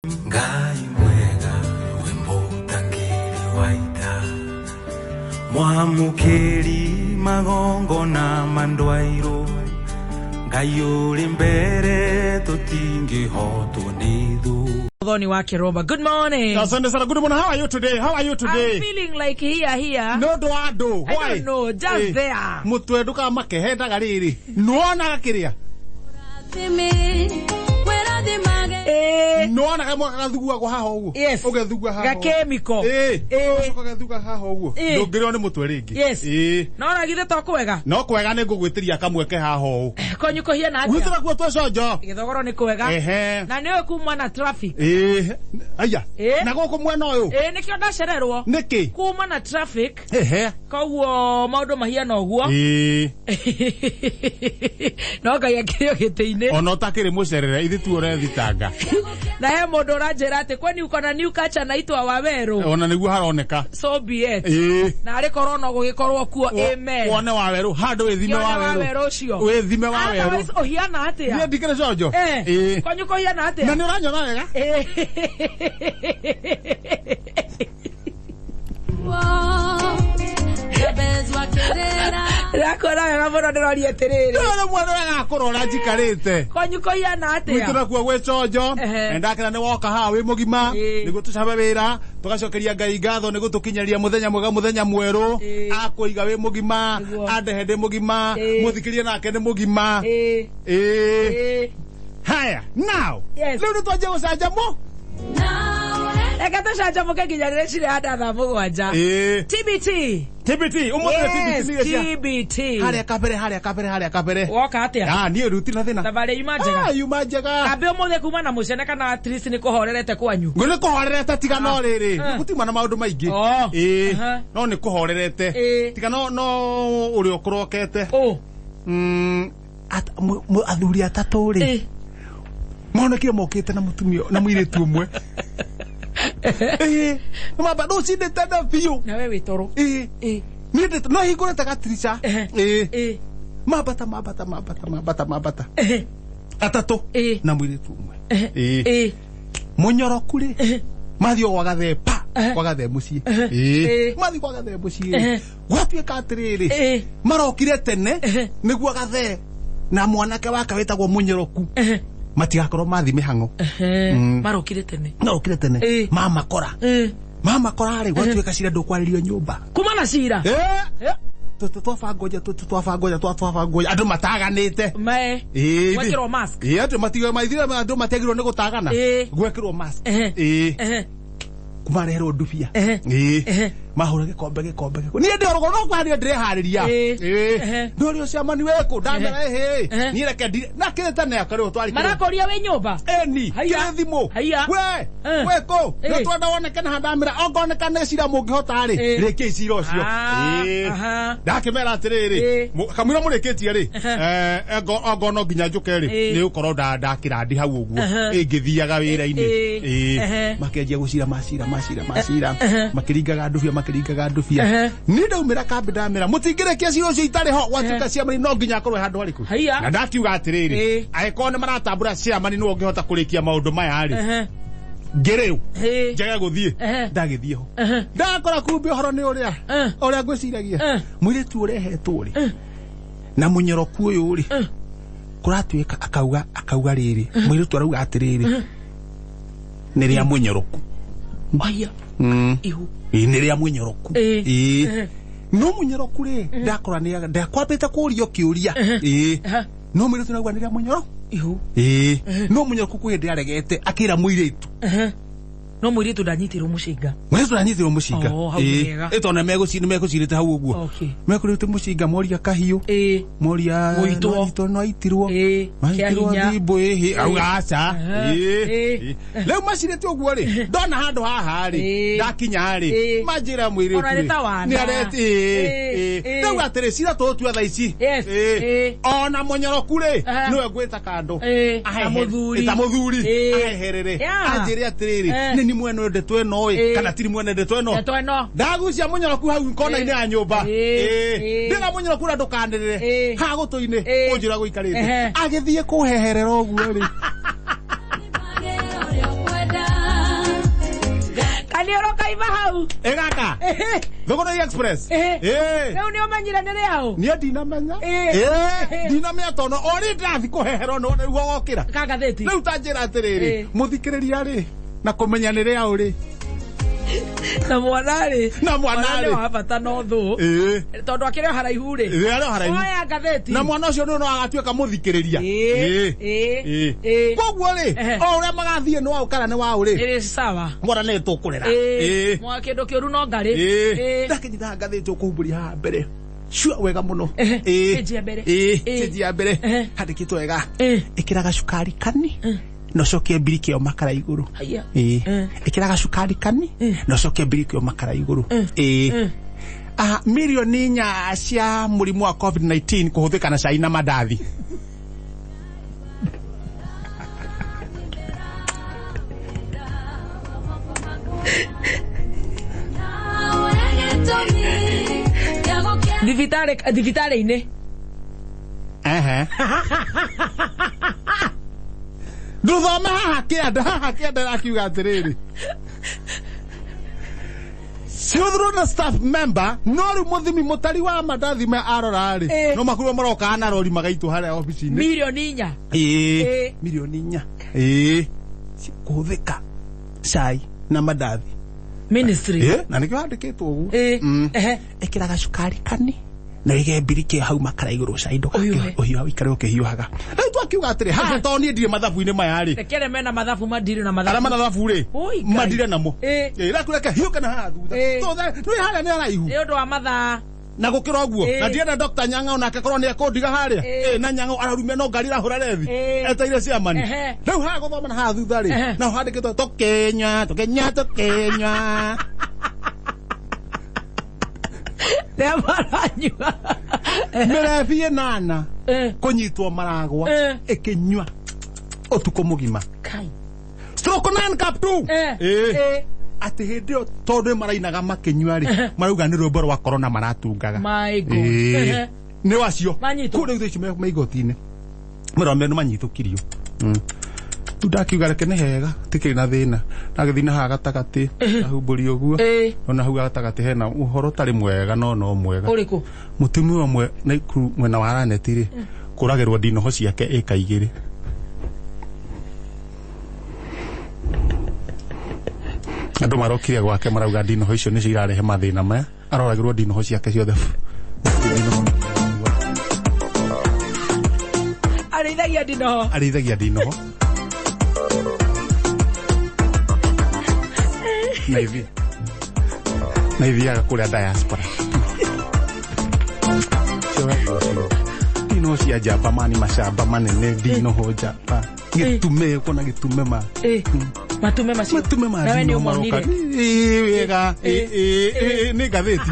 Ngai mwega wembotangiri waita Mwamukiri magongo na mandwairo Ngai uri mbere tutingi hotu nithu Goni wake Roba. Good morning. Asante sana. Good morning. How are you today? I'm feeling like here. No do ado. Why? I don't know. Just there. Mutwe duka makehenda gariri. Nuona gakiria. Nuona kama kathugua kwa haho uguo. Yes. Ugethugua haho. Gakemiko. Ucoka gathuga haho uguo. Ndungirwo ni mutwe ringi. Yes. Nona githe to kwega. No kwega ni ngugwitiria kamweke haho. Konyuko hia na atia. Witira kwa twa sojo. Githogoro ni kwega. Na niwe kuma na traffic. Aya. Na goko mwena uyu. Nikio ndacererwo. Niki. Kuma na traffic. Koguo maundu mahia no guo. No Ngai akirio gitiine. Ona utakiri mucerere ithi tu urethitanga. Na he mundu uranjira ati kwani uko na new culture naitwa Waweru. Ona niguo haroneka. So be it. Na ari korona gugikorwo kuo. Amen. Wone Waweru hando withime Waweru ucio. Withime Waweru. Ohiana atia. Ni ndikire sojo. Kwani uko hiana atia. Na ni uranyona wega. Rakora wega muno ndirorie tiriri. Ndona mwana wega kurora njikarite. Konyuko hiana atia. Witira kuo gwe sojo. Ndakira ni woka ha wi mugima. Nigu tucabe wira. Tugacokeria Ngai ngatho nigu tukinyeria muthenya mwega muthenya mweru. Akuiga wi mugima. Andehe ndi mugima. Muthikirie nake ni mugima. Haya. Now. Leo twaje gucanjamo. Eka tucanjamuke nginya rĩrĩa cirĩ handa thaa mũgwanja. TBT. TBT. Harĩa kabere. Woka atia? Niĩ ruti na thina. Thabarĩ yuma njega. Yuma njega. Kambe ũmũthĩ kuma na mũcene kana at least nĩ kũhorerete kwanyu. Nĩ kũhorerete tiga no rĩrĩ. Gutima na maũndũ maingĩ. No nĩ kũhorerete. Tiga no ũrĩa ũkũrokete. Athuri atatu rĩ. Monekire mokite na mutumio na mwiritu umwe. Mama no sinde tena biu. Na wewe toro. Ni ndete no hingurete gatricha. Mabata. Atatu na mwiritu umwe. Munyoroku ri. Mathio wagathe pa. Wagathe mucie. Mathio wagathe mucie. Gwatuika atiriri. Marokire tene niguo gathe. Na mwanake wake wetagwo Munyoroku. Matigakorwo mathi mihango. Marokire tene. Mama kora ari gwatuika cira ndukwaririo nyumba. Kuma na cira. Twabangoja andu mataganite. Gwekirwo mask. Andu matiga maithire andu mategirwo ni gutagana. Gwekirwo mask. Kumarehero ndubia. Mahura gikombe. Ni ndi orogo no kwari ndirehariria. No ri uciamani weku ndamera ni reke na kirete ne akarwo twari. Marakoria we nyumba. Eni kire thimo. Weko no twenda wonekana handamira ongoneka ne cira mungihota ri reke cira ucio. Ndakimera atiriri kamwira mureketie ri ongono nginya njuke ri ni ukorwo ndakira ndi hau uguo ingithiaga wira-ini makenjia gucira macira makiringaga ndubia ni ndaumira kambe ndamira mutingirekia ciro cio itari ho watuka ciamani no nginya korwe handu hariku na ndakiuga atiriri agikone maratambura ciamani no ngihota kurikia maundu maya ri ngiriu njega guthie ndagithie ho ndakora kumbe horo ni uria ngwiciragia mwiritu urehetwo ri na Munyoroku uyu ri kuratuika akauga riri mwiritu arauga atiriri ni ria Munyoroku aya ihu ni ria Munyoroku no Munyoroku ri ndakora ni ndakwambite kurio kiuria no mwiritu nagwa ni ria Munyoroku ihu no Munyoroku kwende aregete akira mwiritu no mwiritu ndanyitirwo mucinga. Mwiritu ndanyitirwo mucinga. Etona megũcirĩte hau ũguo. Mekũrĩte mucinga moria kahiũ. Moria mũito no aitirwo. Maitirwo thimbo auga aca. Rĩu macirĩte ũguo rĩ. Ndona handũ haha rĩ. Ndakinya rĩ. Manjĩra mwiritu. Nĩ areti. Rĩu atĩrĩ cira tũtua thaa ici. Ona Munyoroku rĩ. Nĩwe ngwĩta kando. Ta mũthuri. Aheherere. Anjĩre atĩrĩrĩ. Ni mwene ndeto eno kana tiri mwene ndeto eno ndagucia Munyoroku hau kona-ini ya nyumba ndiga Munyoroku ndukanirire ha gutu-ini unjira guikarite agithie kuheherera uguo ri ni oroka iva hau egaka thogora express leo ni omanyira nere yao ni ndinamenya ndinamenya tono ori ndathi kuhehero no riu gokira kagatheti riu tanjira atiriri muthikiriria ri na kumenya nere yao ri na mwanari wa bata no thu tondu akire haraihu ri oya gatheti na mwana ucio no agatuika muthikiriria koguo ri o uria magathie no ukara ni wa uri iri sawa mwana ni tukurera mwa kindu kiuru no ngari ndakinyitha gatheti ukumburi ha mbere shua wega muno ejia mbere ejia mbere handikitwo wega ikiraga cukari kani no cokie mbiriki o makara iguru ikiraga cukari kani no cokie mbiriki o makara iguru milioni 4 cia murimu wa COVID-19 kuhuthika na cai na mandathi divitare ine Nduthome haha kianda akiuga atiriri Siuthuru na staff member nori muthimi mutari wa mandathi me arorari no makurwa maroka na rori magaitu haria office ni milioni 4 milioni 4 kuthika cai na mandathi ministry na nikio handikitwo ugu ikiraga cukari kani na ige mbiriki hau makara iguru caindo uhiu wikare ukihiuhaga riu twakiuga atiri haha to ni ndire mathabu-ini maya ri rekere mena mathabu madire na mathabu ara mathabu ri madire namo rakureke hiuka na haha thutha to ni haria ni araihu ni undu wa mathaa na gukira oguo na ndienda Dr. Nyanga ona akakorwo ni akondiga haria na Nyanga ararumia no ngari rahura rethi eteire ciamani riu haha guthoma na haha thutha ri na handikitwo Tukenya Nemaranyua Merefie nana kunyitwo maragwa ikinywa utuko mugima kai stroke 9 cap 2 ati hindio tondu marainaga makinywa ri marauga ni rwimbo rwa corona maratungaga my god ni wacio kuri uthici me igotine murome no manyitukirio tudakiuga reke ni hega tikiri na thina na githina ha gatagati ahumburi uguo ona hu gatagati hena uhoro tari mwega no mwega uriku mutumi omwe na iku mwena wa raneti ri kuragirwo ndinoho ciake ikaigiri andu marokire gwake marauga ndinoho icio ni cirarehe mathina maya aroragirwo ndinoho ciake ciothe arithagia ndinoho na hivi kuria diaspora dino cia jamba mani mashamba manene dino ho jamba gitume kona gitume ma matume ma nawe ni umonire wega ni gatheti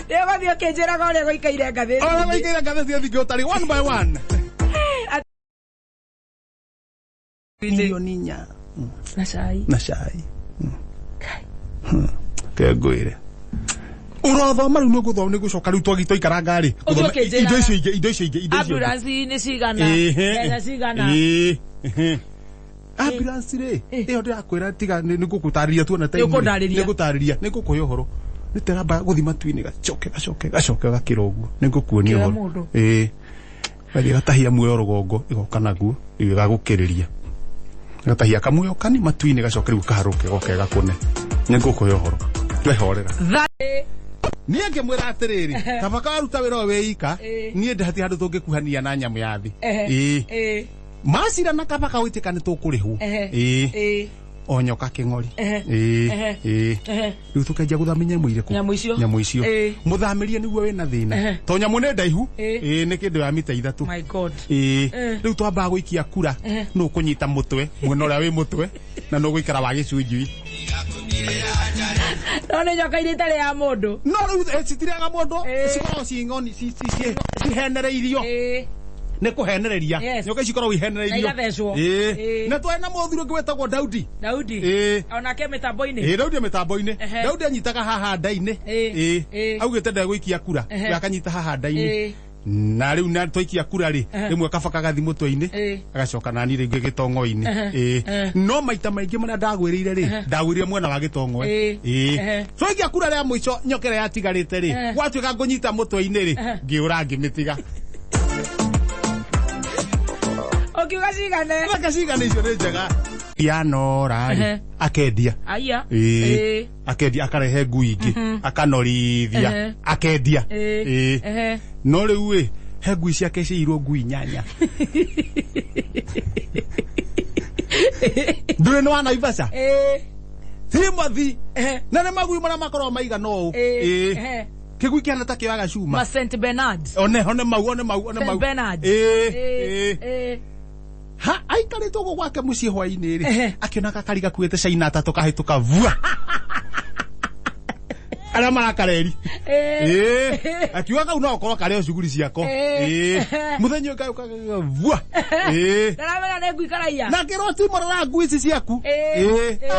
Deva dio kejera gore goikaire gatheti ora goikaire gatheti athike utari one by one milioni 4 na cai ke ngwire urothoma riu nuguthoma ni gucoka riu twagito ikara ngari indo icio ambulance ni cigana ya cigana ambulance ri iyo ndirakwira tiga ni ngukutariria tuona time ni ngutariria ni ngukuhe uhoro ni teramba guthima twini gacoke gakiroguo ni ngukuonia uhoro bali gatahia muoyo rugongo igoka naguo igagukiriria gatahia kamuoyo kani matwini gacoke riu kaharuke goke gakune ni ngukuhe uhoro twehorera niä ngä mwä ra atä rä rä kaba karuta wä ra we ika niä ndahati handå tå ngä kuhania na nyamå ya thä macira na kaba kawä tä ka nä tå kå rä hwo o nyoka kä ng'ori rä u tå kenjia gå thamia nyamå irä kå nyamå icio må thamä rie nä guo wä na thä na to nyamå nä ndaihu nä kä ndå ya mita 3 rä u twambaga gå ikia kura no kå nyita må twe mwena å rä a wä må twe na no gå ikara wa gä cunjui no nä nyoka irä tarä ya må ndå no rä u citirega må ndå cikoragwo cing'oni cihenereirio nä kå henereria nyoka cikoragwo ihenereirio na twena må thuri å ngä wetagwo Daudi onake mä tambo-inä Daudi mä tambo-inä Daudi anyitaga haha nda-inä augä te ndegå ikia kura we akanyita haha nda-inä na riu na toikia kura ri rimwe kabaka gathi mutwe-ini agacoka nani ringi gitongo-ini no maita maingi mana ndagwirire ri ndagwirire mwena wa gitongo toikia kura ria mwico nyokere yatigarite ri gwatuika ngunyita mutwe-ini ri ngiura ngimitiga okiuga cigane cigane icio ni njega piano rai akendia akendia akarehe ngui ingi akanorithia akendia no riu he ngui ciake ciirwo ngui nyanya ndure no Naivasha Timothy na ne magui mara makorwo maiga no kigui kiana ta kiaga cuma ma Saint Bernard one mau Saint Bernard ha aikare togo gwake mucie hwaini ri akiona kakari gakuite caina atatu kahituka vua ara marakareri akiuga kau no korwo kare cuguri ciako muthenyo uka vua ndaramenya ne ngui karaia na kiro ti morora ngui ici ciaku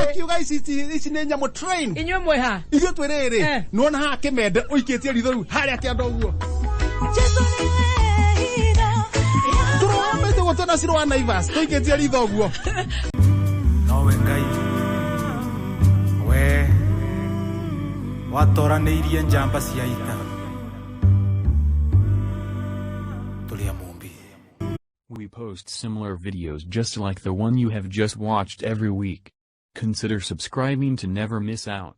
akiuga ici ne nyamo train inywe mweha ithu twiriri nuona ha kimende uikitie ritho riu haria kiando guo gotona ciro wa Naivas toikitie ritho guo nowe ngai we watoranĩirie njamba cia ita tulia mumbi. We post similar videos just like the one you have just watched every week. Consider subscribing to never miss out.